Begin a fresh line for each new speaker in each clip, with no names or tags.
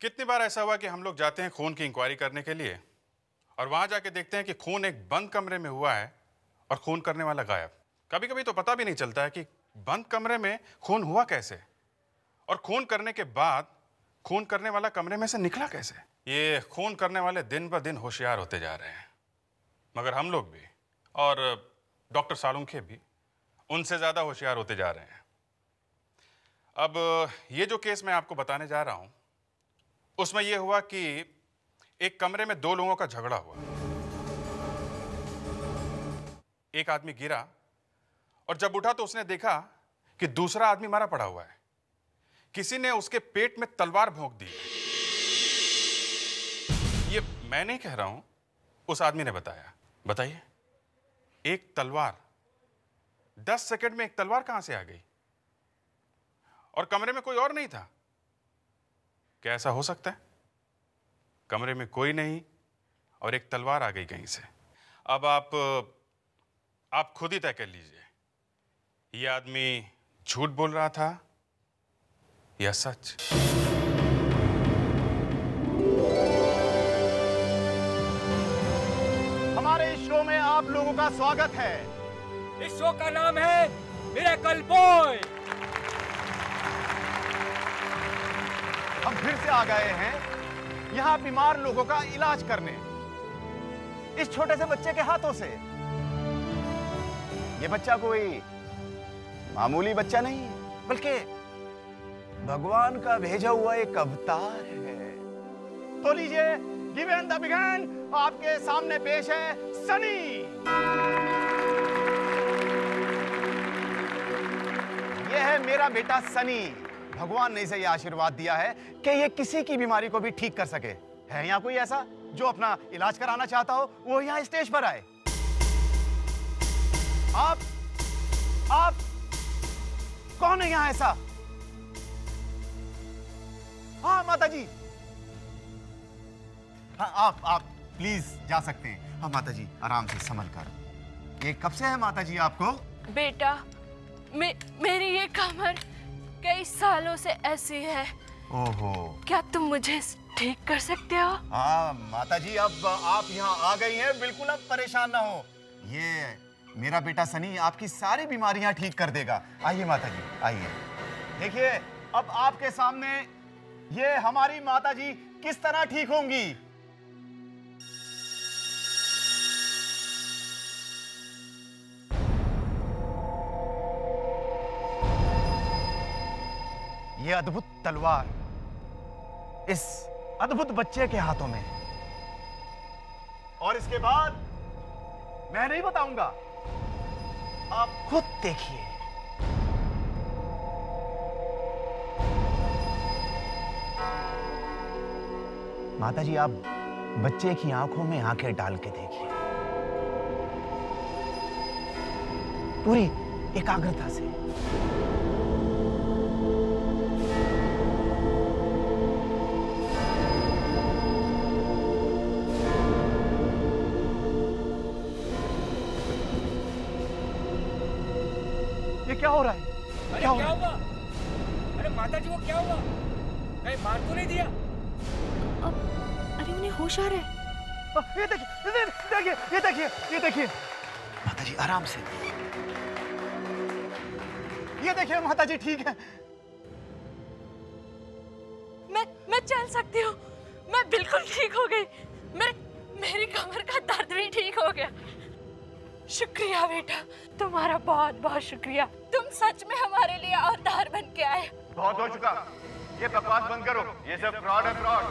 कितनी बार ऐसा हुआ कि हम लोग जाते हैं खून की इंक्वायरी करने के लिए और वहां जाके देखते हैं कि खून एक बंद कमरे में हुआ है और खून करने वाला गायब। कभी कभी तो पता भी नहीं चलता है कि बंद कमरे में खून हुआ कैसे और खून करने के बाद खून करने वाला कमरे में से निकला कैसे। ये खून करने वाले दिन ब दिन होशियार होते जा रहे हैं, मगर हम लोग भी और डॉक्टर सालुंखे भी उनसे ज़्यादा होशियार होते जा रहे हैं। अब ये जो केस मैं आपको बताने जा रहा हूँ उसमें यह हुआ कि एक कमरे में दो लोगों का झगड़ा हुआ। एक आदमी गिरा और जब उठा तो उसने देखा कि दूसरा आदमी मरा पड़ा हुआ है। किसी ने उसके पेट में तलवार भोंक दी। ये मैं नहीं कह रहा हूं, उस आदमी ने बताया। बताइए, एक तलवार, 10 सेकंड में एक तलवार कहां से आ गई? और कमरे में कोई और नहीं था। क्या ऐसा हो सकता है? कमरे में कोई नहीं और एक तलवार आ गई कहीं से। अब आप खुद ही तय कर लीजिए, ये आदमी झूठ बोल रहा था या सच।
हमारे इस शो में आप लोगों का स्वागत है।
इस शो का नाम है मिरेकल बॉय।
हम फिर से आ गए हैं यहाँ बीमार लोगों का इलाज करने, इस छोटे से बच्चे के हाथों से। ये बच्चा कोई मामूली बच्चा नहीं है, बल्कि भगवान का भेजा हुआ एक अवतार है। तो लीजिए, गिवन द बिगन, आपके सामने पेश है सनी। यह है मेरा बेटा सनी। भगवान ने इसे यह आशीर्वाद दिया है कि ये किसी की बीमारी को भी ठीक कर सके। है यहाँ कोई ऐसा जो अपना इलाज कराना चाहता हो, वो यहाँ स्टेज पर आए। आप कौन है यहाँ ऐसा? हाँ माता जी, हाँ आप प्लीज जा सकते हैं। हाँ माता जी, आराम से संभल कर। ये कब से है माता जी आपको?
बेटा, मेरी ये कमर कई सालों से ऐसी है।
ओहो,
क्या तुम मुझे ठीक कर सकते हो?
हाँ माता जी, अब आप यहाँ आ गई हैं, बिल्कुल अब परेशान ना हो। ये मेरा बेटा सनी आपकी सारी बीमारियां ठीक कर देगा। आइए माता जी, आइए। देखिए, अब आपके सामने ये हमारी माता जी किस तरह ठीक होंगी। ये अद्भुत तलवार इस अद्भुत बच्चे के हाथों में, और इसके बाद मैं नहीं बताऊंगा, आप खुद देखिए। माताजी, आप बच्चे की आंखों में आंखें डाल के देखिए, पूरी एकाग्रता से। क्या हो रहा है?
अरे क्या हुआ? अरे माताजी, वो क्या हुआ? कहीं मार तो नहीं दिया?
अरे उन्हें होश आ रहा है।
ये देखिए, ये देखिए माताजी, आराम से। ये देखिए माताजी, ठीक है।
मैं चल सकती हूँ। मैं बिल्कुल ठीक हो गई। मेरी कमर का दर्द भी ठीक हो गया। शुक्रिया बेटा, तुम्हारा बहुत बहुत शुक्रिया। तुम सच में हमारे लिए अवतार बन के आए।
बहुत हो चुका, ये बकवास बंद करो। ये सब फ्रॉड है, फ्रॉड।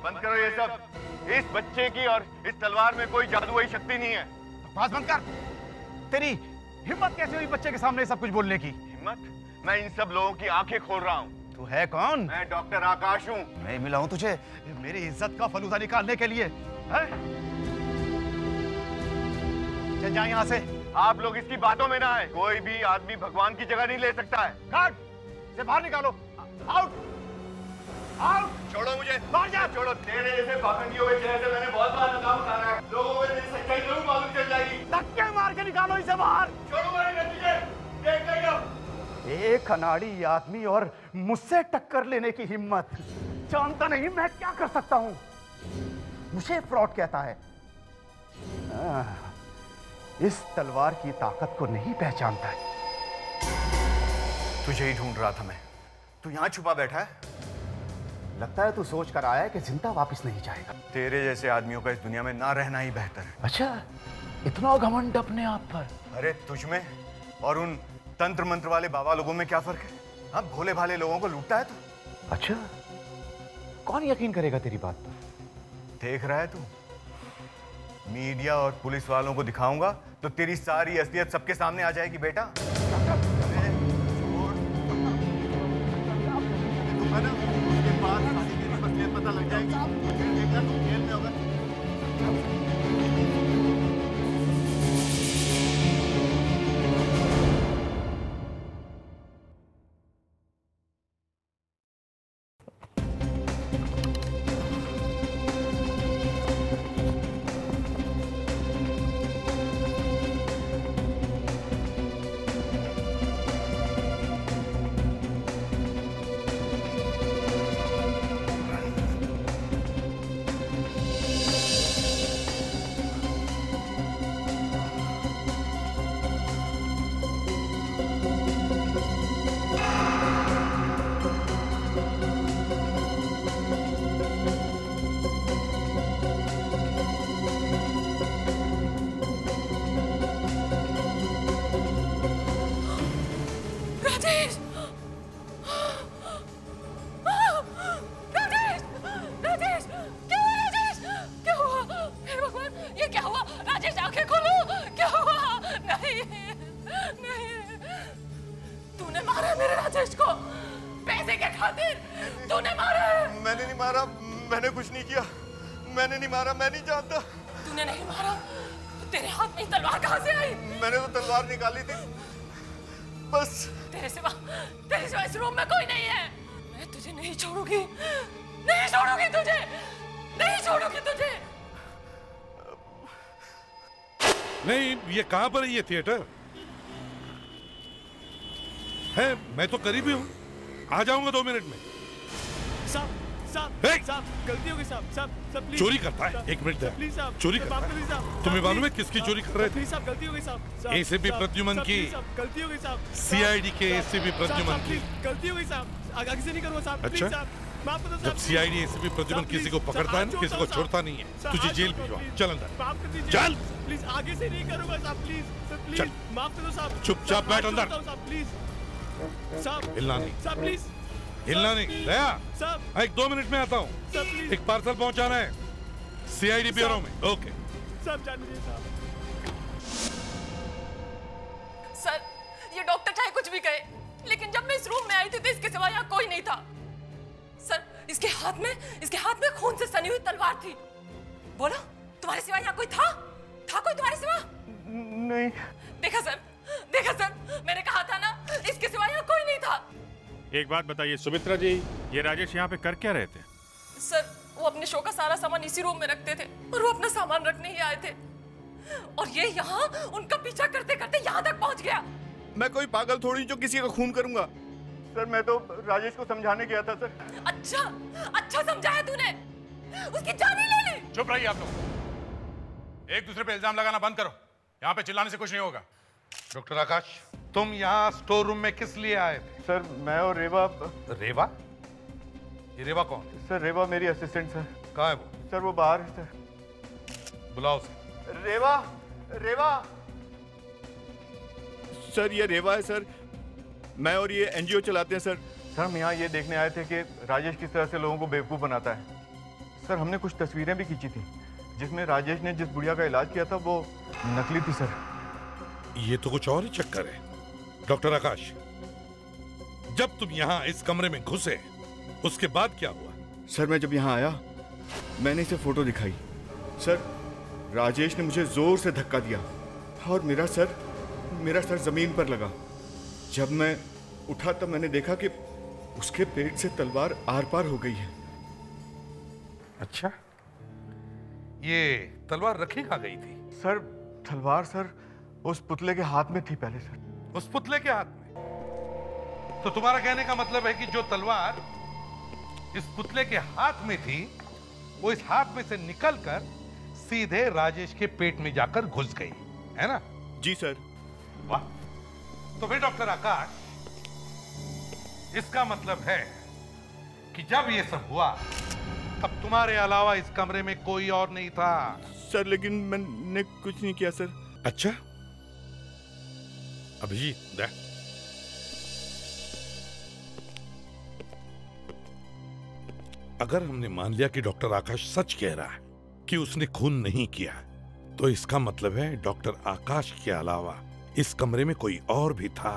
बंद करो ये सब। इस बच्चे की और इस तलवार में कोई जादुई शक्ति नहीं है। बकवास बंद कर। तेरी हिम्मत कैसे हुई बच्चे के सामने सब कुछ बोलने की? हिम्मत? मैं इन सब लोगों की आंखें खोल रहा हूँ। तू है कौन? मैं डॉक्टर आकाश हूँ। मैं मिला हूँ तुझे मेरी इज्जत का फलूदा निकालने के लिए, है? चल जा यहाँ से। आप लोग इसकी बातों में ना आए। कोई भी आदमी भगवान की जगह नहीं ले सकता है। गार्ड, इसे बाहर निकालो। Out, out. छोड़ो मुझे, बाहर जा। छोड़ो। तेरे जैसे पाखंडियों के चेहरे से मैंने बहुत बार नकाब उतारा है। लोगों को तेरी सच्चाई जरूर मालूम चल जाएगी। धक्के मार के निकालो इसे बाहर। छोड़ो मेरे नतीजे, देख लेंगे हम। एक अनाड़ी आदमी और मुझसे टक्कर लेने की हिम्मत। जानता नहीं मैं क्या कर सकता हूं। मुझे फ्रॉड कहता है। इस तलवार की ताकत को नहीं पहचानता है। तुझे ही ढूंढ रहा था मैं। तू यहां छुपा बैठा है। लगता है तू सोच कर आया है कि जिंदा वापस नहीं जाएगा। तेरे जैसे आदमियों का इस दुनिया में ना रहना ही बेहतर है। अच्छा, इतना घमंड अपने आप पर। अरे तुझ में और उन तंत्र मंत्र वाले बाबा लोगों में क्या फर्क है? हाँ, भोले भाले लोगों को लूटता है तू। अच्छा, कौन यकीन करेगा तेरी बात पर? देख रहा है तू, मीडिया और पुलिस वालों को दिखाऊंगा तो तेरी सारी असलियत सबके सामने आ जाएगी बेटा। पता लग जाएगी। देखना तू खेल में होगा। मैंने कुछ नहीं किया। मैंने नहीं मारा। मैं नहीं जानता।
तूने नहीं मारा तो तेरे हाथ में तलवार कहाँ से आई?
मैंने तो तलवार निकाली थी बस। तेरे सिवा
इस रूम में कोई नहीं है। मैं तुझे नहीं छोड़ूंगी, नहीं छोड़ूंगी तुझे, नहीं छोड़ूंगी तुझे।
नहीं, ये कहाँ पर है ये थिएटर? है, मैं तो करीब ही हूँ। आ जाऊंगा 2 मिनट में।
साहब गलती हो गई साहब प्लीज।
चोरी करता है? 1 मिनट
प्लीज साहब,
चोरी करता है? तुम्हें मालूम है किसकी चोरी कर रहे थे?
प्लीज साहब, गलती हो गई साहब।
एसीपी प्रद्युमन की।
गलती हो गई साहब।
सीआईडी के एसीपी प्रद्युमन की।
गलती हो गई साहब। आगे से नहीं करूँगा साहब।
अच्छा, जब सीआईडी एसीपी प्रद्युमन किसी को पकड़ता है ना, किसी को छोड़ता नहीं है। तुझे जेल भिजवा। चल अंदर चल।
प्लीज आगे से नहीं करूँगा साहब। प्लीज माफ कर दो साहब।
चुपचाप बैठ अंदर।
प्लीज साहब,
हिलना नहीं
साहब, प्लीज
हिलना नहीं। दया
साहब,
1-2 मिनट में आता हूँ। एक पार्सल पहुंचाना है सीआईडी ब्यूरो में। ओके
सब जान लीजिए साहब।
सर, ये डॉक्टर चाहे कुछ भी कहे, लेकिन जब मैं इस रूम में आई थी तो इसके सिवा यहाँ कोई नहीं था। सर, इसके हाथ में खून से सनी हुई तलवार थी। बोलो, तुम्हारे सिवा यहाँ कोई था कोई तुम्हारे सिवा?
नहीं।
देखा सर, मैंने कहा था ना, इसके सिवा यहाँ कोई नहीं था।
एक बात बताइए सुमित्रा जी, ये राजेश यहाँ पे कर क्या रहे थे?
सर, वो अपने शो का सारा सामान इसी रूम में रखते थे और वो अपना सामान रखने ही आए थे और ये यहाँ उनका पीछा करते करते यहाँ तक पहुँच गया।
मैं कोई पागल थोड़ी जो किसी का खून करूंगा। सर, मैं तो राजेश को समझाने गया था सर।
अच्छा समझाया तूने? उसकी जान ही ले ली।
चुप रहिए आप लोग। एक दूसरे पे इल्जाम लगाना बंद करो। यहाँ पे चिल्लाने से कुछ नहीं होगा।
डॉक्टर आकाश, तुम यहाँ स्टोर रूम में किस लिए आए थे?
सर, मैं और रेवा।
रेवा? ये रेवा कौन है?
सर, रेवा मेरी असिस्टेंट सर।
कहाँ है वो?
सर, वो बाहर है सर।
बुलाओ उसे।
रेवा सर, ये रेवा है सर। मैं और ये एनजीओ चलाते हैं सर। सर, हम यहाँ ये देखने आए थे कि राजेश किस तरह से लोगों को बेवकूफ़ बनाता है। सर, हमने कुछ तस्वीरें भी खींची थी जिसमें राजेश ने जिस बुढ़िया का इलाज किया था वो नकली थी सर।
ये तो कुछ और ही चक्कर है। डॉक्टर आकाश, जब तुम यहाँ इस कमरे में घुसे उसके बाद क्या हुआ?
सर, मैं जब यहाँ आया मैंने इसे फोटो दिखाई। सर, राजेश ने मुझे जोर से धक्का दिया और मेरा सर जमीन पर लगा। जब मैं उठा तब मैंने देखा कि उसके पेट से तलवार आर पार हो गई है।
अच्छा, ये तलवार रखी कहाँ गई थी?
सर, तलवार सर उस पुतले के हाथ में थी पहले सर।
उस पुतले के हाथ में? तो तुम्हारा कहने का मतलब है कि जो तलवार इस पुतले के हाथ में थी वो इस हाथ में से निकलकर सीधे राजेश के पेट में जाकर घुस गई, है ना?
जी सर।
वाह, तो फिर डॉक्टर आकाश, इसका मतलब है कि जब ये सब हुआ तब तुम्हारे अलावा इस कमरे में कोई और नहीं था।
सर लेकिन मैंने कुछ नहीं किया सर।
अच्छा, अभिजीत दे। अगर हमने मान लिया कि डॉक्टर आकाश सच कह रहा है कि उसने खून नहीं किया, तो इसका मतलब है डॉक्टर आकाश के अलावा इस कमरे में कोई और भी था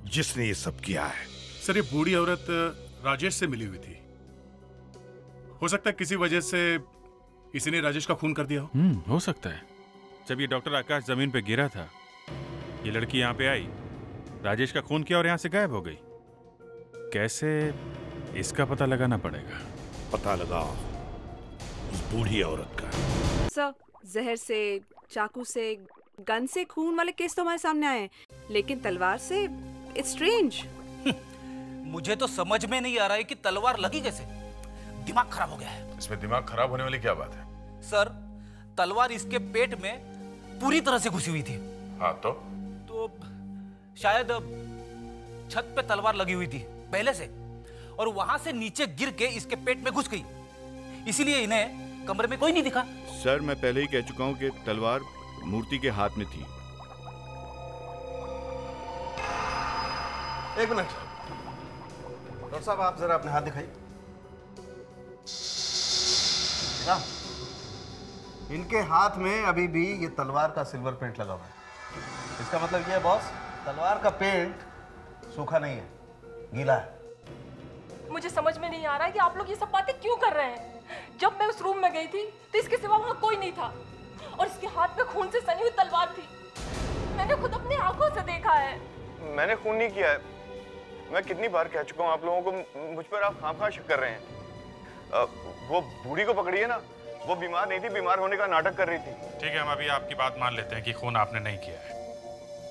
जिसने ये सब किया है।
सर ये बूढ़ी औरत राजेश से मिली हुई थी। हो सकता है किसी वजह से किसी ने राजेश का खून कर दिया हो।
हो सकता है। जब ये डॉक्टर आकाश जमीन पे गिरा था, ये लड़की यहाँ पे आई, राजेश का खून किया और यहाँ से गायब हो गई। कैसे, इसका पता लगाना पड़ेगा।
पता लगाओ उस बूढ़ी औरत का।
सर, जहर से, चाकू से, गन से खून वाले केस तो हमारे सामने आए, लेकिन तलवार से इट्स स्ट्रेंज।
मुझे तो समझ में नहीं आ रहा है कि तलवार लगी कैसे। दिमाग खराब हो गया है।
इसमें दिमाग खराब होने वाली क्या बात है?
सर, तलवार इसके पेट में पूरी तरह से घुसी हुई थी।
हाँ तो
शायद छत पे तलवार लगी हुई थी पहले से, और वहां से नीचे गिर के इसके पेट में घुस गई, इसीलिए इन्हें कमरे में कोई नहीं दिखा।
सर मैं पहले ही कह चुका हूँ कि तलवार मूर्ति के हाथ में थी।
एक मिनट डॉक्टर साहब, आप जरा अपने हाथ दिखाइए। इनके हाथ में अभी भी ये तलवार का सिल्वर पेंट लगा हुआ है। इसका मतलब ये है बॉस, तलवार का पेंट सूखा नहीं है, गीला है।
मुझे समझ में नहीं आ रहा है कि आप लोग ये सब बातें क्यों कर रहे हैं। जब मैं उस रूम में गई थी तो इसके सिवा वहां कोई नहीं था, और इसके हाथ में खून से सनी हुई तलवार थी। मैंने खुद अपनी आंखों से देखा है।
मैंने खून नहीं किया है। मैं कितनी बार कह चुका हूँ आप लोगों को, मुझ पर आप खामखा शक कर रहे हैं। वो बूढ़ी को पकड़िए ना, वो बीमार नहीं थी, बीमार होने का नाटक कर रही थी।
ठीक है, हम अभी आपकी बात मान लेते हैं कि खून आपने नहीं किया है,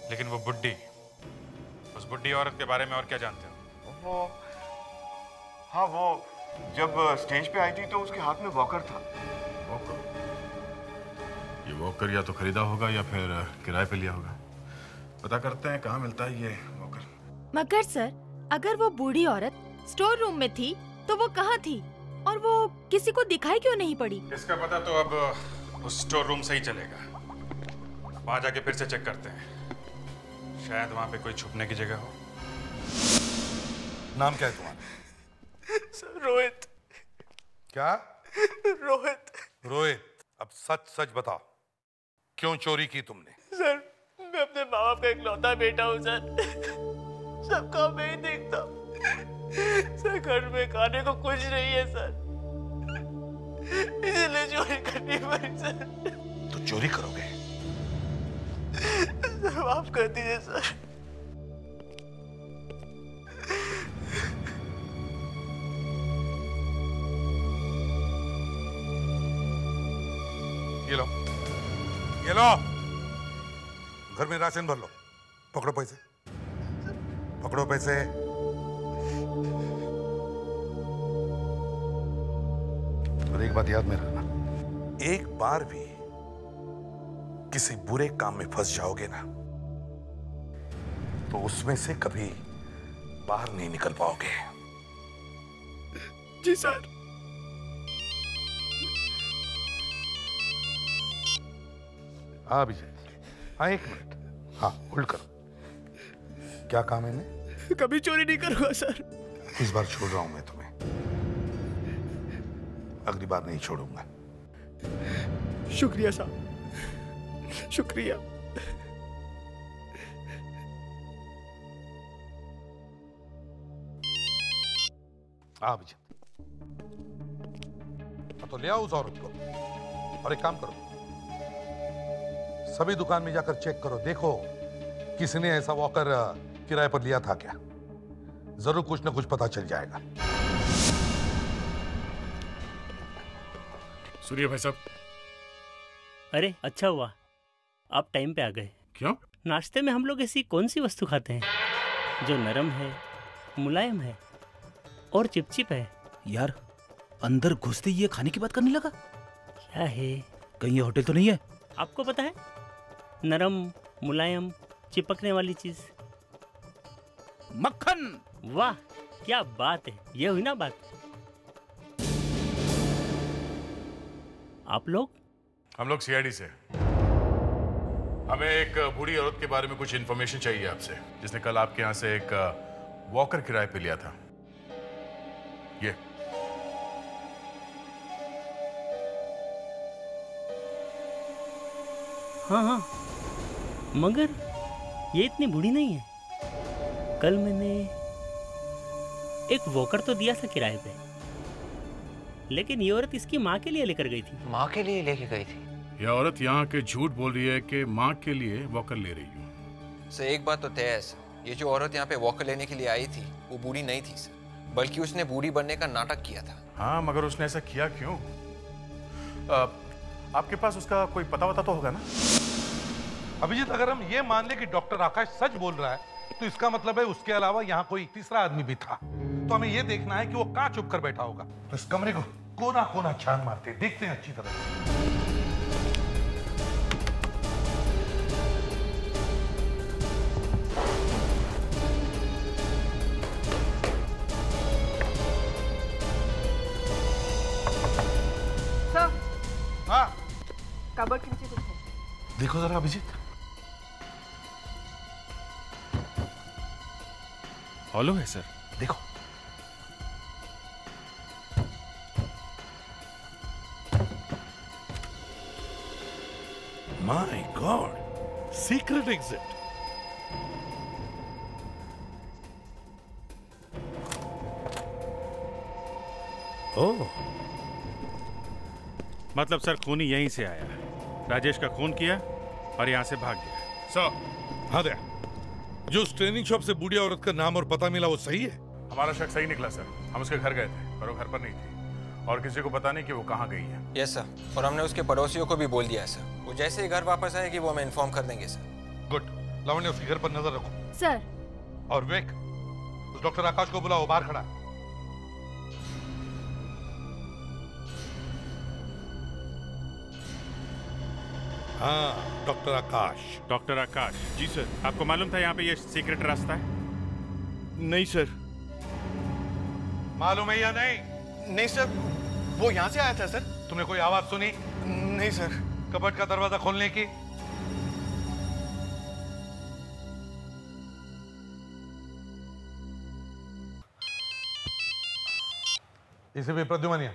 लेकिन वो बुड्ढी, उस बुड्ढी औरत के बारे में और क्या जानते हो?
वो जब स्टेज पे आई थी तो उसके हाथ में वॉकर था।
वॉकर? ये वॉकर या तो खरीदा होगा या फिर किराए पे लिया होगा। पता करते हैं कहाँ मिलता है ये वॉकर।
मगर सर, अगर वो बूढ़ी औरत स्टोर रूम में थी तो वो कहाँ थी, और वो किसी को दिखाई क्यों नहीं पड़ी?
इसका पता तो अब उस स्टोर रूम से ही चलेगा। वहां जाके फिर से चेक करते हैं, शायद वहां पे कोई छुपने की जगह हो।
नाम क्या है तुम्हारा?
सर, रोहित।
क्या?
रोहित।
रोहित, अब सच सच बताओ, क्यों चोरी की तुमने?
सर, मैं अपने माँ बाप का इकलौता बेटा हूँ सर। सब काम मैं ही देखता हूँ सर। घर में खाने को कुछ नहीं है सर, इसलिए चोरी करनी पड़ी सर।
तो चोरी करोगे?
सर माफ कर दीजिए सर।
ये लो, ये लो, घर में राशन भर लो। पकड़ो पैसे, पकड़ो पैसे। और एक बात याद में रखना, एक बार भी किसी बुरे काम में फंस जाओगे ना, तो उसमें से कभी बाहर नहीं निकल पाओगे।
जी सर।
हाँ विजय, हाँ एक मिनट, हाँ होल्ड करो। क्या काम है इन्हें?
कभी चोरी नहीं करूंगा सर।
इस बार छोड़ रहा हूं मैं तुम्हें, अगली बार नहीं छोड़ूंगा।
शुक्रिया साहब, शुक्रिया।
हाँ विजय, तो ले आओ उस औरत को, और एक काम करो, सभी दुकान में जाकर चेक करो, देखो किसी ने ऐसा वॉकर किराए पर लिया था क्या। जरूर कुछ ना कुछ पता चल जाएगा।
सूर्य भाई साहब।
अरे अच्छा हुआ आप टाइम पे आ गए।
क्यों?
नाश्ते में हम लोग ऐसी कौन सी वस्तु खाते हैं जो नरम है, मुलायम है और चिपचिप है,
यार अंदर घुसते ही ये खाने की बात करने लगा।
क्या है?
कहीं ये होटल तो नहीं है?
आपको पता है, नरम मुलायम चिपकने वाली चीज,
मक्खन।
वाह क्या बात है, ये हुई ना बात। आप लोग?
हम लोग सीआईडी से। हमें एक बूढ़ी औरत के बारे में कुछ इन्फॉर्मेशन चाहिए आपसे, जिसने कल आपके यहाँ से एक वॉकर किराए पे लिया था। ये
हाँ हाँ, मगर ये इतनी बूढ़ी नहीं है। कल मैंने एक वॉकर तो दिया था किराए पे, लेकिन ये औरत इसकी माँ के लिए लेकर गई थी।
माँ के लिए लेके गई थी?
यह औरत यहाँ के झूठ बोल रही है कि माँ के लिए वॉकर ले रही हूँ।
सर एक बात तो तय है सर, ये जो औरत यहाँ पे वॉकर लेने के लिए आई थी वो बूढ़ी नहीं थी सर, बल्कि उसने बूढ़ी बनने का नाटक किया था।
हाँ, मगर उसने ऐसा किया क्यों? आपके पास उसका कोई पता वता तो होगा ना?
अभिजीत, अगर हम ये मान ले कि डॉक्टर आकाश सच बोल रहा है, तो इसका मतलब है उसके अलावा यहाँ कोई तीसरा आदमी भी था। तो हमें ये देखना है कि वो कहाँ छुप कर बैठा होगा। तो इस कमरे को कोना कोना छान मारते हैं, देखते हैं अच्छी तरह। हाँ,
कबर्ड के नीचे कुछ है।
देखो जरा अभिजीत।
हॉलो है सर,
देखो। My god, secret exit.
Oh, मतलब सर खूनी यहीं से आया, राजेश का खून किया और यहाँ से भाग गया।
सर, हाँ दया, जो उस ट्रेनिंग शॉप से बूढ़ी औरत का नाम और पता मिला वो सही है?
हमारा शक सही निकला सर। हम उसके घर गए थे, पर वो घर पर नहीं थी और किसी को पता नहीं कि वो कहाँ गई है।
यस सर, और हमने उसके पड़ोसियों को भी बोल दिया है सर। वो जैसे ही घर वापस आएगी वो हमें इन्फॉर्म कर देंगे सर।
गुड। लावण्य, उसके घर पर नजर रखो।
सर।
और विवेक, उस डॉक्टर आकाश को बुलाओ, बाहर खड़ा है। हाँ, डॉक्टर आकाश।
डॉक्टर आकाश?
जी सर।
आपको मालूम था यहाँ पे ये सीक्रेट रास्ता है?
नहीं सर।
मालूम है या नहीं?
नहीं सर, वो यहाँ से आया था सर।
तुमने कोई आवाज सुनी?
नहीं सर।
कबर्ड का दरवाजा खोलने की? इसे भी प्रद्युमनिया।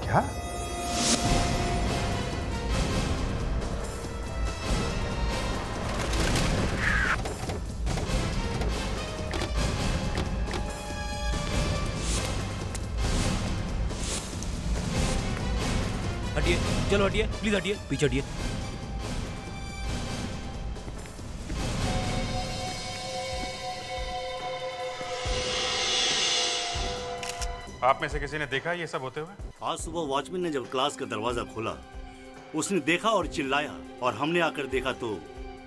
क्या?
हटिए, चलो हटिए, प्लीज हटिए, पीछे हटिए।
आप में से किसी ने देखा ये सब होते हुए?
आज सुबह वॉचमैन ने जब क्लास का दरवाजा खोला, उसने देखा और चिल्लाया, और हमने आकर देखा तो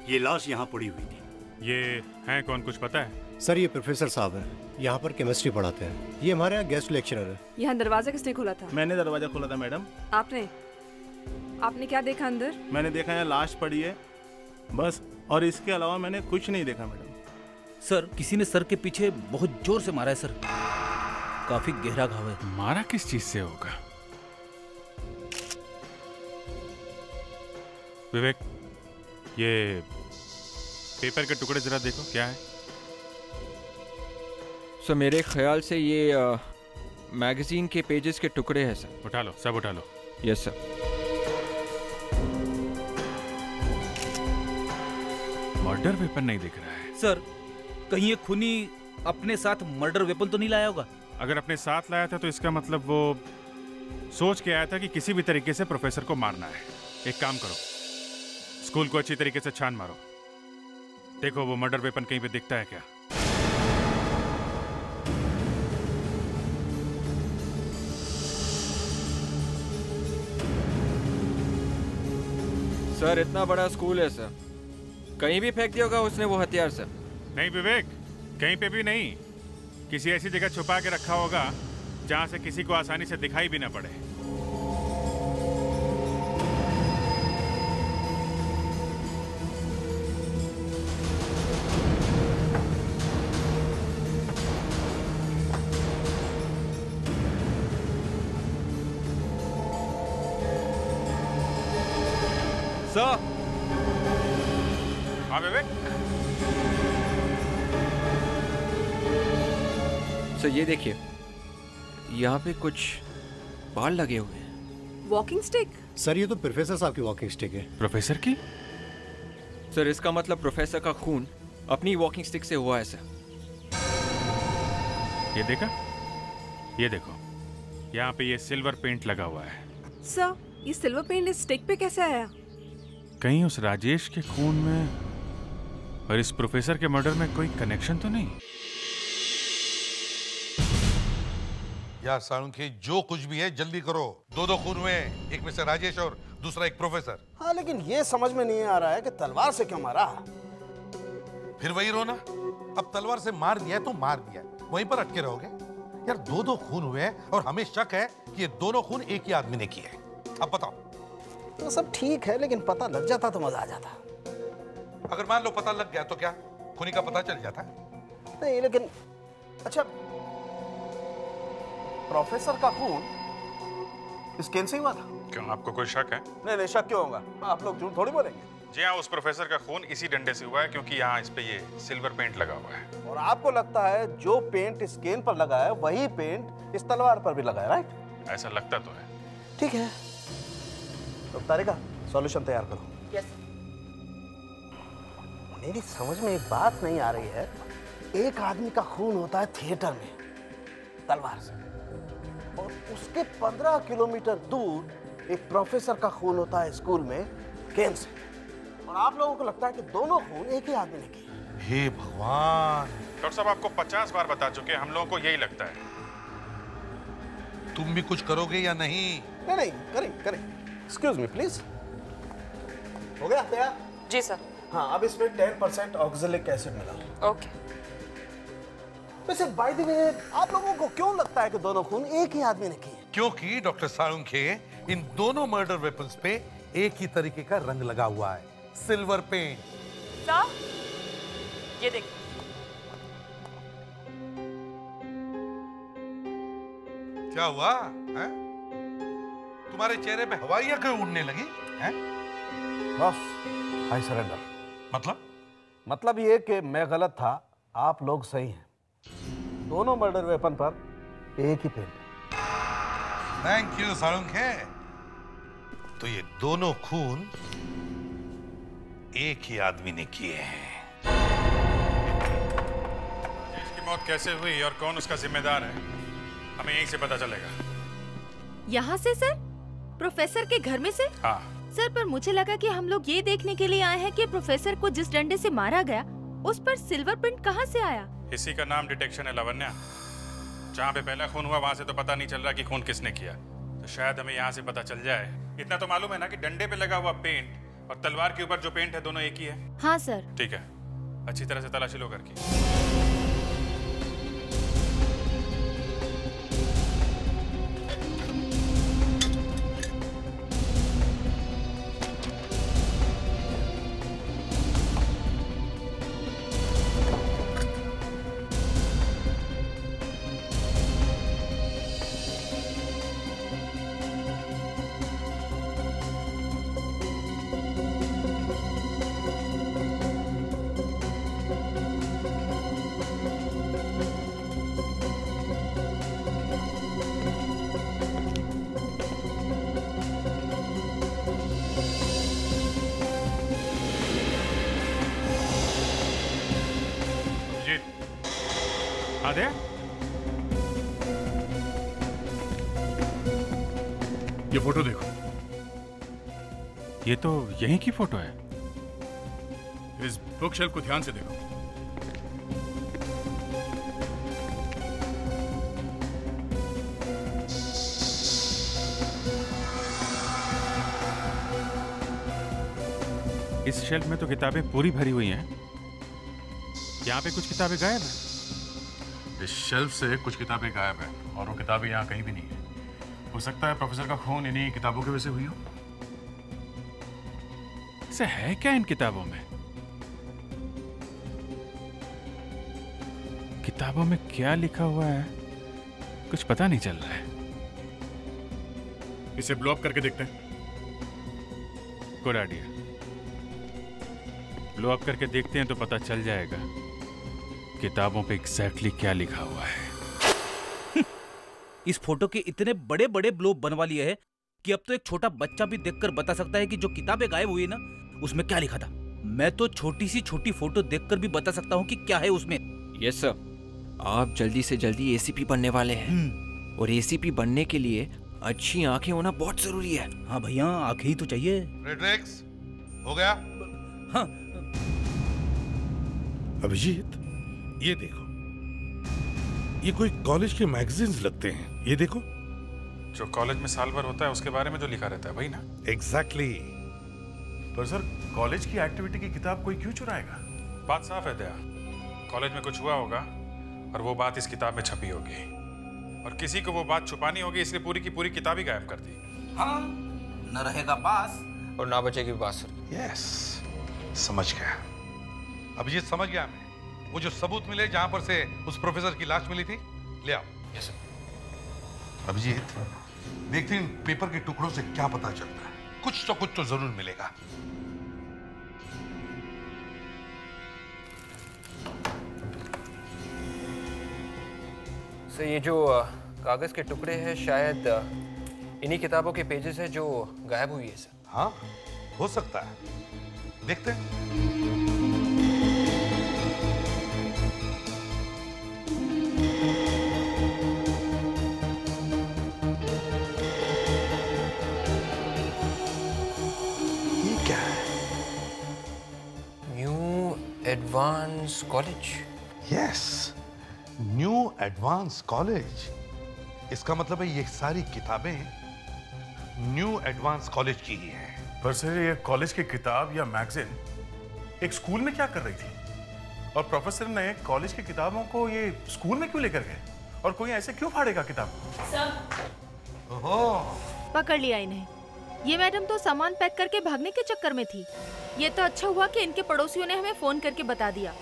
ये लाश यहाँ पड़ी हुई थी।
ये हैं कौन, कुछ पता है?
सर, ये प्रोफेसर साहब हैं, यहाँ पर केमिस्ट्री पढ़ाते हैं। ये हमारे यहाँ गेस्ट लेक्चरर है।
यहाँ दरवाजा किसने खोला था?
मैंने दरवाजा खोला था मैडम।
आपने क्या देखा अंदर?
मैंने देखा यहाँ लाश पड़ी है बस, और इसके अलावा मैंने कुछ नहीं देखा मैडम।
सर, किसी ने सर के पीछे बहुत जोर से मारा है सर, काफी गहरा घाव है।
मारा किस चीज से होगा? विवेक, ये पेपर के टुकड़े जरा देखो, क्या है?
सर मेरे ख्याल से ये मैगजीन के पेजेस के टुकड़े हैं सर।
उठा लो, सब उठा लो।
Yes sir.
मर्डर वेपन नहीं दिख रहा है
सर। कहीं ये खूनी अपने साथ मर्डर वेपन तो नहीं लाया होगा?
अगर अपने साथ लाया था तो इसका मतलब वो सोच के आया था कि किसी भी तरीके से प्रोफेसर को मारना है। एक काम करो, स्कूल को अच्छी तरीके से छान मारो, देखो वो मर्डर वेपन कहीं पे दिखता है क्या।
सर इतना बड़ा स्कूल है सर, कहीं भी फेंक दिया होगा उसने वो हथियार सर।
नहीं विवेक, कहीं पे भी नहीं, किसी ऐसी जगह छुपा के रखा होगा जहां से किसी को आसानी से दिखाई भी ना पड़े।
सर।
हाँ विवेक।
सर ये देखिए, यहाँ पे कुछ बाल लगे हुए हैं।
Walking stick?
सर ये तो प्रोफेसर साहब की वॉकिंग स्टिक है।
प्रोफेसर की?
सर इसका मतलब प्रोफेसर का खून अपनी वॉकिंग स्टिक से हुआ है सर।
ये देखा? ये देखो, यहाँ पे ये सिल्वर पेंट लगा हुआ है।
सर ये सिल्वर पेंट इस स्टिक पे कैसे आया?
कहीं उस राजेश के खून में और इस प्रोफेसर के मर्डर में कोई कनेक्शन तो नहीं?
यार साळुंखे, जो कुछ भी है जल्दी करो। दो खून हुए, एक में से राजेश और दूसरा एक प्रोफेसर।
हाँ लेकिन ये समझ में नहीं आ रहा है कि तलवार से क्यों मारा।
फिर वही रोना, अब तलवार से मार दिया है तो मार दिया है, वहीं पर अटके रहोगे? यार दो खून हुए हैं और हमें शक है कि ये दोनों खून एक ही आदमी ने किए हैं। अब बताओ।
तो सब ठीक है लेकिन पता लग जाता तो मजा आ जाता।
अगर मान लो पता लग गया तो क्या खूनी का पता चल जाता?
नहीं लेकिन अच्छा, प्रोफेसर का खून स्कैन से हुआ था?
क्यों, आपको कोई शक है?
नहीं शक क्यों होगा, आप लोग झूठ थोड़ी बोलेंगे।
जी हाँ, उस प्रोफेसर का खून इसी डंडे से हुआ है क्योंकि यहाँ इस पे ये सिल्वर पेंट लगा हुआ है।
और आपको लगता है जो पेंट स्कैन पर लगा है वही पेंट इस तलवार पर भी लगा है, राइट?
ऐसा लगता तो है।
ठीक है, तो तारिका सॉल्यूशन तैयार करो।
यस।
मेरी समझ में एक बात नहीं आ रही है। एक आदमी का खून होता है थिएटर में तलवार से, और उसके 15 किलोमीटर दूर एक प्रोफेसर का खून होता है स्कूल में केन से, और आप लोगों को लगता है कि दोनों खून एक ही आदमी ने किए।
हे भगवान!
डॉक्टर साहब आपको 50 बार बता चुके हैं, हम लोगों को यही लगता है।
तुम भी कुछ करोगे या नहीं?
नहीं करें। Excuse me please. हो गया तैयार?
जी सर।
हाँ, अब इसमें 10% ऑक्सैलिक एसिड मिला।
ओके।
वैसे बाय द वे, आप लोगों को क्यों लगता है कि दोनों खून एक ही आदमी ने किए?
क्योंकि डॉक्टर साळुंखे, इन दोनों मर्डर वेपन्स पे एक ही तरीके का रंग लगा हुआ है, सिल्वर पेंट।
सर ये देखिए।
क्या हुआ है? तुम्हारे चेहरे पे हवाइयां क्यों उड़ने लगी हैं?
बस आई सरेंडर। मतलब ये कि मैं गलत था, आप लोग सही हैं। दोनों मर्डर वेपन पर एक ही पेंट।
Thank you Salunkhe. तो ये दोनों खून एक ही आदमी ने किए हैं।
इसकी मौत कैसे हुई और कौन उसका जिम्मेदार है, हमें यहीं से पता चलेगा।
यहाँ से सर? प्रोफेसर के घर में से?
हाँ
सर, पर मुझे लगा कि हम लोग ये देखने के लिए आए हैं कि प्रोफेसर को जिस डंडे से मारा गया उस पर सिल्वर पेंट कहाँ से आया।
इसी का नाम डिटेक्शन है लावण्या। जहाँ पे पहला खून हुआ वहां से तो पता नहीं चल रहा कि खून किसने किया, तो शायद हमें यहाँ से पता चल जाए। इतना तो मालूम है ना कि डंडे पे लगा हुआ पेंट और तलवार के ऊपर जो पेंट है दोनों एक ही है।
हाँ सर।
ठीक है, अच्छी तरह से तलाशी लो करके। आदे,
ये फोटो देखो।
ये तो यहीं की फोटो है।
इस बुक शेल्फ को ध्यान से देखो।
इस शेल्फ में तो किताबें पूरी भरी हुई हैं। यहाँ पे कुछ किताबें गायब हैं।
इस शेल्फ से कुछ किताबें गायब है और वो किताबें यहाँ कहीं भी नहीं है। हो सकता है प्रोफेसर का खून इन्हीं किताबों की वजह से हुई हो।
ऐसे है क्या इन किताबों में? किताबों में क्या लिखा हुआ है कुछ पता नहीं चल रहा है।
इसे ब्लो अप करके देखते हैं।
Good idea. ब्लो अप करके देखते हैं तो पता चल जाएगा किताबों पे एग्जैक्टली क्या लिखा हुआ है।
इस फोटो के इतने बड़े बड़े ब्लो बनवा लिए हैं कि अब तो एक छोटा बच्चा भी देखकर बता सकता है कि जो किताबें गायब हुई ना उसमें क्या लिखा था। मैं तो छोटी सी छोटी फोटो देखकर भी बता सकता हूँ कि क्या है उसमें।
यस सर, आप जल्दी से जल्दी एसीपी बनने वाले हैं और एसीपी बनने के लिए अच्छी आंखें होना बहुत जरूरी है।
हाँ भैया, आंखें ही तो चाहिए।
फ्रेडरिक्स, हो गया?
हाँ।
अभिजीत, ये देखो, ये कोई कॉलेज के मैगजीन्स लगते हैं। ये देखो,
जो कॉलेज में साल भर होता है उसके बारे में जो लिखा रहता है वही ना?
एग्जैक्टली।
पर सर, कॉलेज की एक्टिविटी की किताब कोई क्यों चुराएगा?
बात साफ है दया, कॉलेज में कुछ हुआ होगा और वो बात इस किताब में छपी होगी और किसी को वो बात छुपानी होगी, इसलिए पूरी की पूरी किताब ही गायब कर दी।
हाँ, न रहेगा बास
और ना बचेगी बास।
यस, समझ गया। अभिजीत, समझ गया मैं। वो जो सबूत मिले जहां पर से उस प्रोफेसर की लाश मिली थी, ले आओ।
Yes sir.
अभिजीत, देखते हैं इन पेपर के टुकड़ों से क्या पता चलता है। कुछ तो जरूर मिलेगा।
सर, ये जो कागज के टुकड़े हैं शायद इन्हीं किताबों के पेजेस है जो गायब हुई है सर।
हाँ, हो सकता है, देखते हैं।
Advance college.
Yes, new advance college. इसका मतलब है ये सारी किताबें न्यू एडवांस कॉलेज की ही हैं।
पर सर, ये कॉलेज की किताब या मैगजीन एक स्कूल में क्या कर रही थी? और प्रोफेसर ने कॉलेज की किताबों को ये स्कूल में क्यों लेकर गए? और कोई ऐसे क्यों फाड़ेगा किताब?
पकड़ लिया इन्हें। ये मैडम तो सामान पैक करके भागने के चक्कर में थी। ये तो अच्छा हुआ कि इनके पड़ोसियों ने हमें फोन करके बता दिया।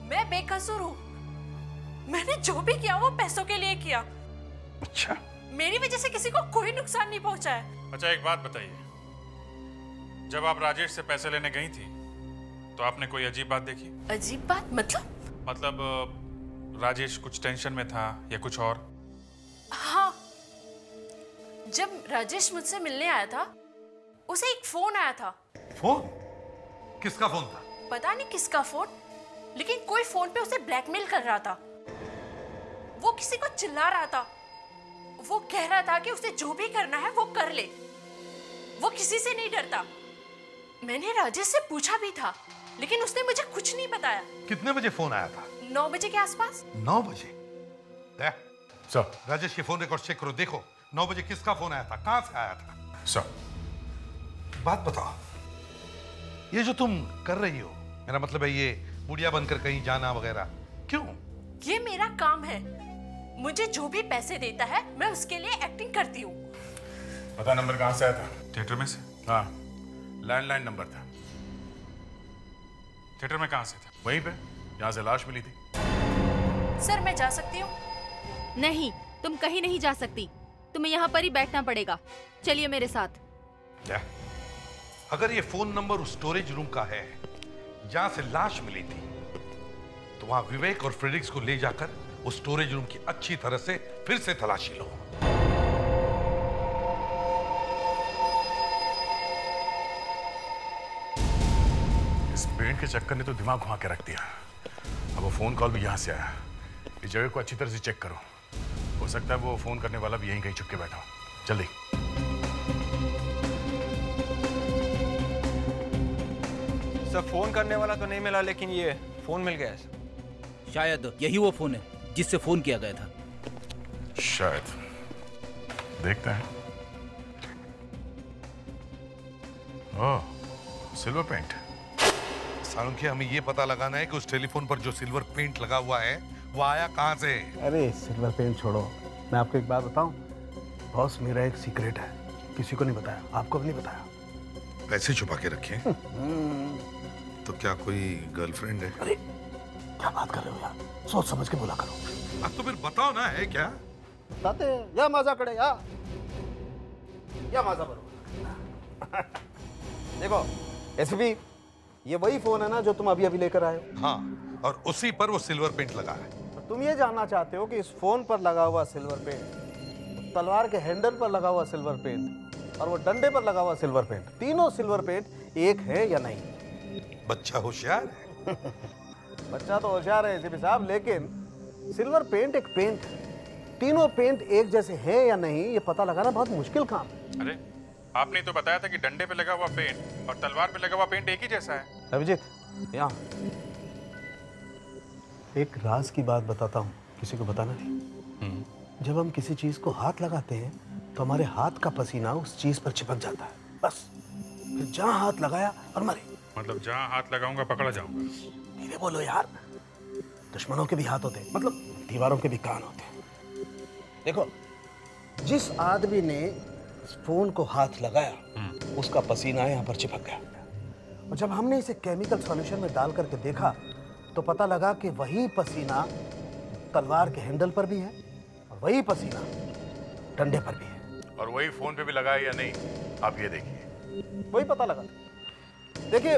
मैं बेकसूर हूँ। मैंने जो भी किया वो पैसों के लिए किया।
अच्छा,
मेरी वजह से किसी को कोई नुकसान नहीं पहुंचा है।
अच्छा, एक बात बताइए, जब आप राजेश से पैसे लेने गई थी तो आपने कोई अजीब बात देखी?
अजीब बात
मतलब राजेश कुछ टेंशन में था या कुछ और?
हाँ, जब राजेश मुझसे मिलने आया था उसे एक फोन आया था।
फोन? किसका फोन था?
पता नहीं किसका फोन, लेकिन कोई फोन पे उसे ब्लैकमेल कर रहा था। वो किसी को चिल्ला रहा था। वो कह रहा था कि उसे जो भी करना है वो कर ले, वो किसी से नहीं डरता। मैंने राजेश से पूछा भी था, लेकिन उसने मुझे कुछ नहीं बताया।
कितने बजे फोन आया था?
9 बजे के आसपास।
9 बजे? सर, राजेश के फोन रिकॉर्ड चेक करो, देखो 9 बजे किसका फोन आया था, कहां से आया था।
सर,
बात बताओ, ये जो तुम कर रही हो, मेरा मतलब है ये बुढ़िया बनकर कहीं जाना वगैरह, क्यों?
ये मेरा काम है। मुझे जो भी पैसे देता है मैं उसके लिए एक्टिंग करती हूँ।
पता नंबर कहाँ से आया था?
थिएटर में से।
हाँ, लैंडलाइन नंबर था।
थिएटर में कहाँ से था?
वहीं पे जहाँ से लाश मिली थी।
सर, मैं जा सकती हूँ?
नहीं, तुम कहीं नहीं जा सकती। तुम्हें यहाँ पर ही बैठना पड़ेगा। चलिए मेरे साथ।
अगर ये फोन नंबर उस स्टोरेज रूम का है जहां से लाश मिली थी, तो वहां विवेक और फ्रेडरिक्स को ले जाकर उस स्टोरेज रूम की अच्छी तरह से फिर से तलाशी लो।
इस पेंट के चक्कर ने तो दिमाग घुमा के रख दिया। अब वो फोन कॉल भी यहां से आया। इस जगह को अच्छी तरह से चेक करो। हो सकता है वो फोन करने वाला भी यहीं कहीं छुप के बैठा हो। जल्दी।
सर, फोन करने वाला तो नहीं मिला, लेकिन ये फोन मिल गया है सर।
शायद यही वो फोन है जिससे फोन किया गया था।
शायद, देखते हैं। ओह, सिल्वर पेंट।
सालुंखे, हमें ये पता लगाना है कि उस टेलीफोन पर जो सिल्वर पेंट लगा हुआ है वो आया कहाँ से?
अरे सिल्वर पेंट छोड़ो, मैं आपको एक बात बताऊं, बॉस मेरा एक सीक्रेट है, किसी को नहीं बताया, आपको भी नहीं बताया।
पैसे छुपा के रखे? तो क्या कोई गर्लफ्रेंड है?
अरे क्या बात कर रहे हो यार, सोच समझ के बोला करो।
अब तो फिर बताओ ना, है क्या?
बताते या मजा करे या मजा करो। देखो एसपी, ये वही फोन है ना जो तुम अभी लेकर आए हो?
हाँ, और उसी पर वो सिल्वर पेंट लगा है।
तुम ये जानना चाहते हो कि इस फोन पर लगा हुआ सिल्वर पेंट, तलवार के हैंडल पर लगा हुआ सिल्वर पेंट और वो डंडे पर लगा हुआ सिल्वर पेंट, तीनों सिल्वर पेंट एक है या नहीं?
बच्चा होशियार है।
बच्चा तो होशियार है एसपी साहब, लेकिन सिल्वर पेंट एक पेंट है, तीनों पेंट एक जैसे हैं या नहीं ये पता लगाना बहुत मुश्किल काम है।
अरे आपने तो बताया था कि डंडे पे लगा हुआ पेंट और तलवार पे लगा हुआ पेंट एक ही जैसा है।
अभिजीत, यहाँ एक राज की बात बताता हूँ, किसी को बताना नहीं। जब हम किसी चीज को हाथ लगाते हैं तो हमारे हाथ का पसीना उस चीज पर चिपक जाता है, बस फिर जहाँ हाथ लगाया और मरे।
मतलब जहाँ हाथ लगाऊंगा पकड़ा जाऊंगा।
धीरे बोलो यार, दुश्मनों के भी हाथ होते हैं, मतलब दीवारों के भी कान होते हैं। देखो, जिस आदमी ने इस फोन को हाथ लगाया उसका पसीना यहाँ पर चिपक गया, और जब हमने इसे केमिकल सॉल्यूशन में डाल करके देखा तो पता लगा कि वही पसीना तलवार के हैंडल पर भी है और वही पसीना डंडे पर भी है।
और वही फोन पे भी लगा है या नहीं, आप ये देखिए।
वही पता लगा। देखिए,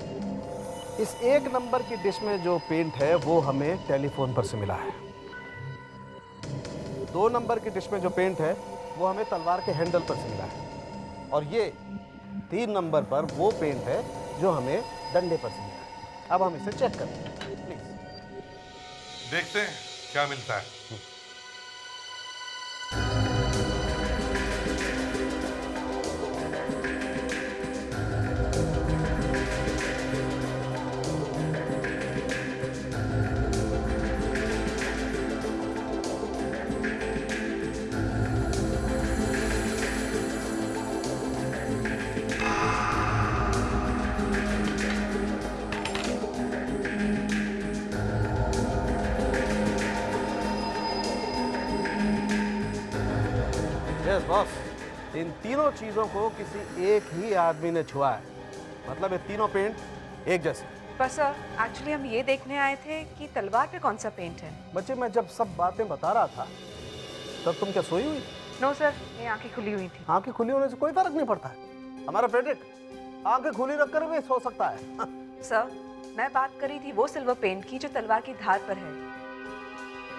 इस एक नंबर की डिश में जो पेंट है वो हमें टेलीफोन पर से मिला है। 2 नंबर की डिश में जो पेंट है वो हमें तलवार के हैंडल पर से मिला है, और ये 3 नंबर पर वो पेंट है जो हमें डंडे पर से मिला है। अब हम इसे चेक करते हैं, प्लीज
देखते हैं क्या मिलता है।
यस बॉस, इन तीनों चीजों को किसी एक ही आदमी ने छुआ है, मतलब ये तीनों पेंट एक जैसे।
पर सर, एक्चुअली हम ये देखने आए थे कि तलवार पे कौन सा पेंट है।
बच्चे, मैं जब सब बातें बता रहा था तब तुम क्या सोई हुई?
नो सर, ये आंखें खुली हुई थी।
आंखें खुली होने से कोई फर्क नहीं पड़ता है। हमारा फ्रेडरिक आंखें खुली रखकर भी सो सकता है।
सर, मैं बात करी थी वो सिल्वर पेंट की जो तलवार की धार पर है,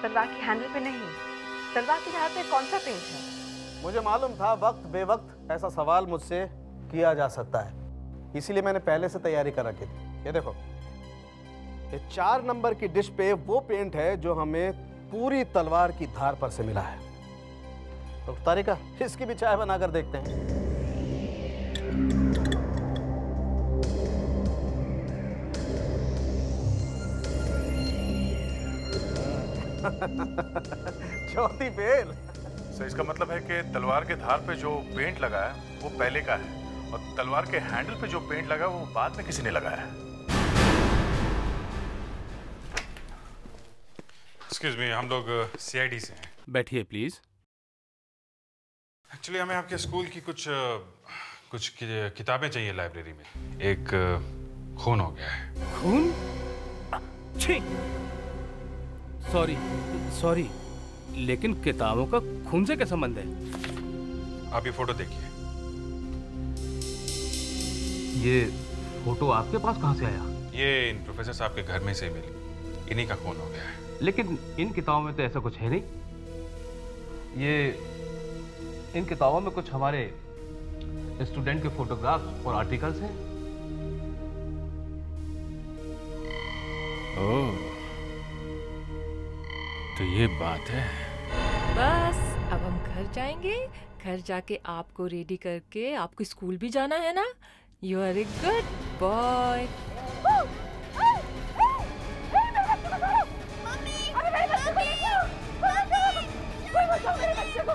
तलवार की हैंडल पे नहीं। तलवार की धार पे कौन सा पेंट है?
मुझे मालूम था वक्त बेवक्त ऐसा सवाल मुझसे किया जा सकता है, इसीलिए मैंने पहले से तैयारी कर रखी थी। ये देखो, ये 4 नंबर की डिश पे वो पेंट है जो हमें पूरी तलवार की धार पर से मिला है। तो तारिका, इसकी भी चाय बनाकर देखते हैं। चौथी फेल।
सर, इसका मतलब है कि तलवार के धार पे जो पेंट लगा है वो पहले का है और तलवार के हैंडल पे जो पेंट लगा है वो बाद में किसी ने लगाया है।
एक्सक्यूज मी, हम लोग सीआईडी से हैं।
बैठिए प्लीज।
एक्चुअली हमें आपके स्कूल की कुछ किताबें चाहिए लाइब्रेरी में। एक खून हो गया है।
खून? छी, सॉरी, लेकिन किताबों का खून से क्या संबंध है?
आप ये फोटो देखिए।
ये फोटो आपके पास कहाँ से आया?
ये इन प्रोफेसर साहब के घर में से मिली, इन्हीं का खून हो गया है।
लेकिन इन किताबों में तो ऐसा कुछ है नहीं। ये इन किताबों में कुछ हमारे स्टूडेंट के फोटोग्राफ्स और आर्टिकल्स हैं।
ओह, तो ये बात है।
बस अब हम घर जाएंगे, घर जाके आपको रेडी करके आपको स्कूल भी जाना है ना। You are a good boy.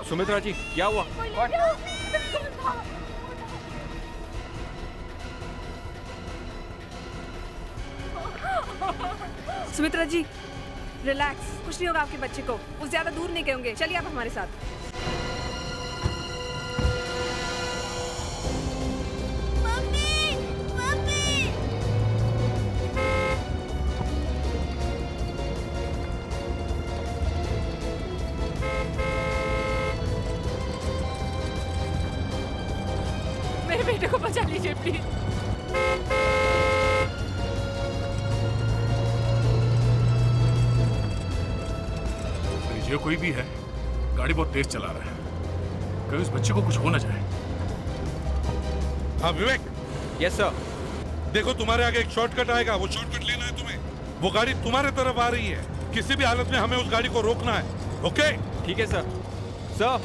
Sumitra ji, क्या हुआ?
सुमित्रा जी, रिलैक्स, कुछ नहीं होगा आपके बच्चे को। वो ज्यादा दूर नहीं गए होंगे। चलिए आप हमारे साथ।
मेरे बेटे को बचा लीजिए प्लीज।
जो कोई भी है, गाड़ी बहुत तेज चला रहा है, कहीं उस बच्चे को कुछ हो ना जाए।
हाँ विवेक।
Yes sir.
देखो तुम्हारे आगे एक शॉर्टकट आएगा, वो शॉर्टकट लेना है तुम्हें। वो गाड़ी तुम्हारे तरफ आ रही है, किसी भी हालत में हमें उस गाड़ी को रोकना है। ओके?
ठीक है सर। सर,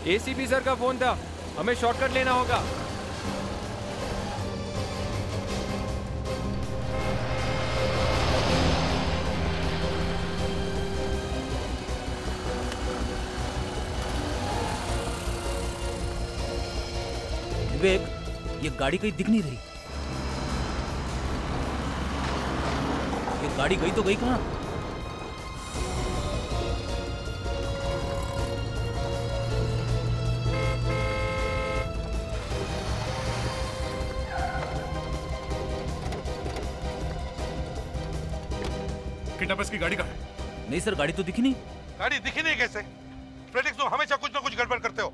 एसीपी सर का फोन था, हमें शॉर्टकट लेना होगा।
विवेक, ये गाड़ी कहीं दिख नहीं रही। ये गाड़ी गई तो गई कहाँ?
किडनैपर्स की गाड़ी कहाँ है?
नहीं सर, गाड़ी तो दिखी नहीं।
गाड़ी दिखी नहीं कैसे? फ्रेडिक्स, तुम हमेशा कुछ ना कुछ गड़बड़ करते हो।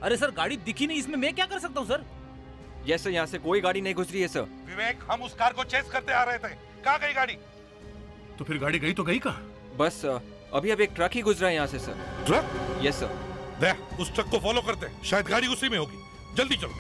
अरे सर, गाड़ी दिखी नहीं, इसमें मैं क्या कर सकता हूँ सर?
यस सर, यहाँ से कोई गाड़ी नहीं गुजरी है सर।
विवेक, हम उस कार को चेस करते आ रहे थे, कहाँ गई गाड़ी?
तो फिर गाड़ी गई तो गई कहाँ?
बस अभी अब एक ट्रक ही गुजरा है यहाँ से सर।
ट्रक?
Yes sir.
देख, उस ट्रक को फॉलो करते, शायद गाड़ी उसी में होगी। जल्दी चलो।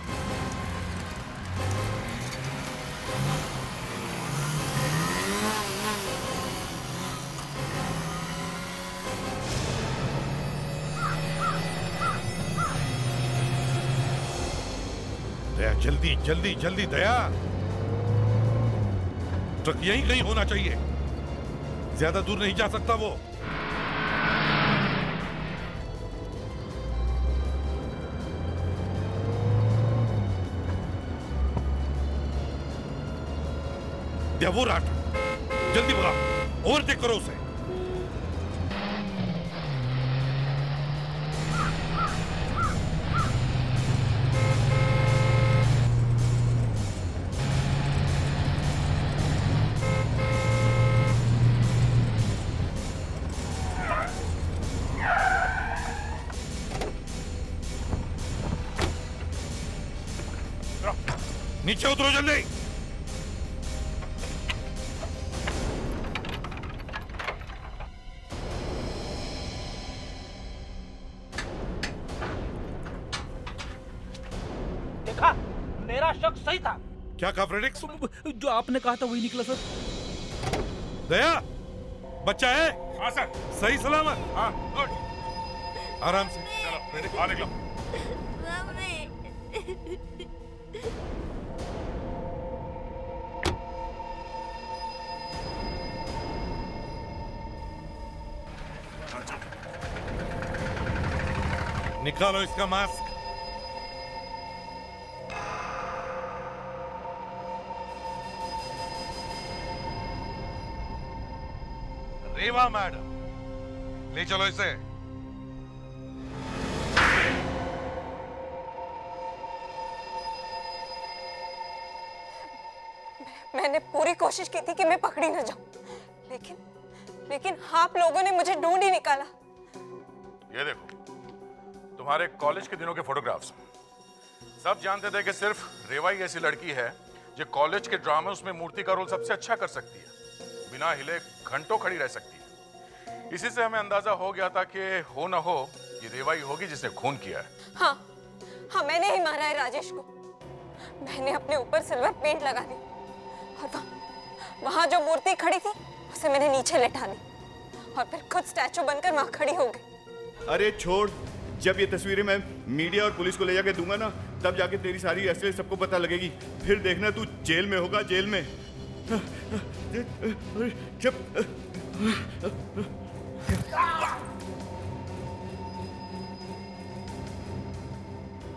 दया, जल्दी जल्दी जल्दी दया। ट्रक यहीं कहीं होना चाहिए, ज्यादा दूर नहीं जा सकता वो। दया, वो रहा, जल्दी भगाओ, ओवरटेक करो उसे। नीचे उतरो जल्दी।
देखा, मेरा शक सही था।
क्या कहा फ्रेडिक्स?
जो आपने कहा था वही निकला सर।
दया, बच्चा है?
हाँ सर।
सही सलामत?
हाँ, गुड।
आराम से
चलो फ्रेडिक्स, आ निकलो।
निकालो इसका मास्क। रेवा मैडम, ले चलो इसे।
मैंने पूरी कोशिश की थी कि मैं पकड़ी न जाऊं, लेकिन आप लोगों ने मुझे ढूंढ ही निकाला।
ये देखो, तुम्हारे कॉलेज के दिनों के फोटोग्राफ्स। सब जानते थे कि सिर्फ रेवा ही ऐसी लड़की है जो कॉलेज के ड्रामा में मूर्ति का रोल सबसे अच्छा कर सकती है, बिना हिले घंटों खड़ी रह सकती है। इसी से हमें अंदाजा हो गया था कि हो ना हो ये रेवा ही होगी जिसने खून किया है।
हाँ, मैंने ही मारा है राजेश को। मैंने अपने ऊपर सिल्वर पेंट लगा दी और वहां जो मूर्ति खड़ी थी उसे मैंने नीचे लेटा दी और फिर खुद स्टैचू बनकर वहां खड़ी हो गई।
अरे छोड़, जब ये तस्वीरें मैं मीडिया और पुलिस को ले जाके दूंगा ना, तब जाके तेरी सारी असलियत सबको पता लगेगी। फिर देखना तू जेल में होगा, जेल में।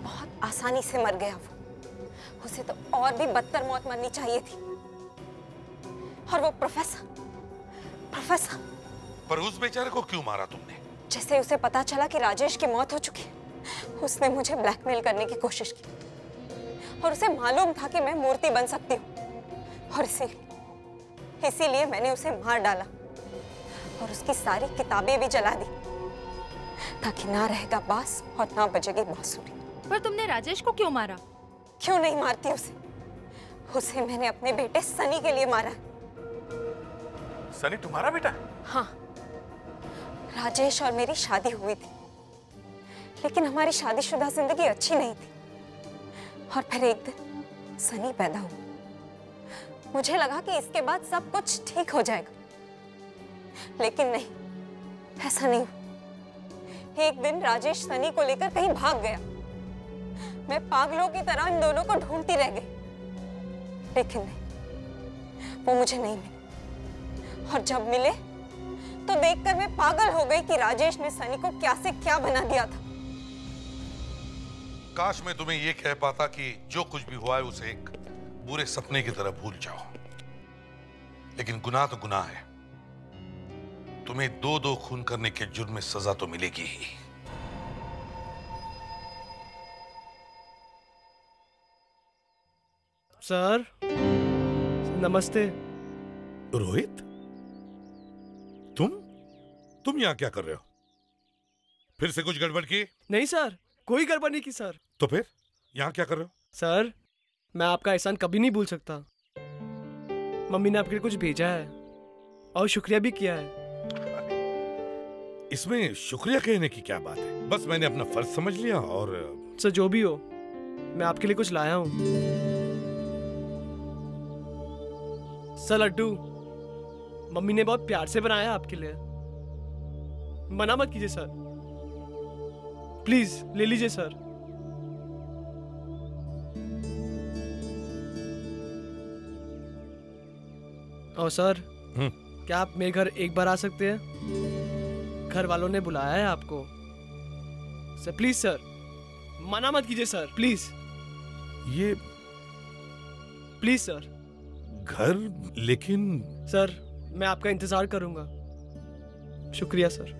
बहुत आसानी से मर गया वो। उसे तो और भी बदतर मौत मरनी चाहिए थी। और वो प्रोफेसर
पर उस बेचारे को क्यों मारा तुमने?
जैसे उसे पता चला कि राजेश की मौत हो चुकी है, उसने मुझे ब्लैकमेल करने की कोशिश की और उसे मालूम था कि मैं मूर्ति बन सकती हूँ और इसीलिए मैंने उसे मार डाला और उसकी सारी किताबें भी जला दी ताकि ना रहेगा बांस और ना बजेगी बांसुरी।
पर तुमने राजेश को क्यों मारा?
क्यों नहीं मारती उसे? उसे मैंने अपने बेटे सनी के लिए मारा।
सनी तुम्हारा बेटा?
हाँ, राजेश और मेरी शादी हुई थी, लेकिन हमारी शादीशुदा जिंदगी अच्छी नहीं थी और फिर एक दिन सनी पैदा हुआ। मुझे लगा कि इसके बाद सब कुछ ठीक हो जाएगा, लेकिन नहीं, ऐसा नहीं हुआ। एक दिन राजेश सनी को लेकर कहीं भाग गया। मैं पागलों की तरह इन दोनों को ढूंढती रह गई, लेकिन नहीं, वो मुझे नहीं मिले। और जब मिले तो देखकर मैं पागल हो गई कि राजेश ने सनी को क्या से क्या बना दिया था।
काश मैं तुम्हें ये कह पाता कि जो कुछ भी हुआ है उसे एक बुरे सपने की तरह भूल जाओ, लेकिन गुनाह तो गुनाह है। तुम्हें दो खून करने के जुर्म में सजा तो मिलेगी ही।
सर नमस्ते।
रोहित, तुम यहाँ क्या कर रहे हो? फिर से कुछ गड़बड़ की?
नहीं सर, कोई गड़बड़ नहीं की सर।
तो फिर यहाँ क्या कर रहे हो?
सर मैं आपका एहसान कभी नहीं भूल सकता। मम्मी ने आपके लिए कुछ भेजा है और शुक्रिया भी किया है।
इसमें शुक्रिया कहने की क्या बात है? बस मैंने अपना फर्ज समझ लिया। और
सर जो भी हो, मैं आपके लिए कुछ लाया हूँ। सर लड्डू मम्मी ने बहुत प्यार से बनाया आपके लिए। मना मत कीजिए सर, प्लीज ले लीजिए सर। और सर क्या आप मेरे घर एक बार आ सकते हैं? घर वालों ने बुलाया है आपको। सर प्लीज सर, मना मत कीजिए सर, प्लीज।
ये
प्लीज सर।
घर? लेकिन
सर मैं आपका इंतजार करूंगा। शुक्रिया सर।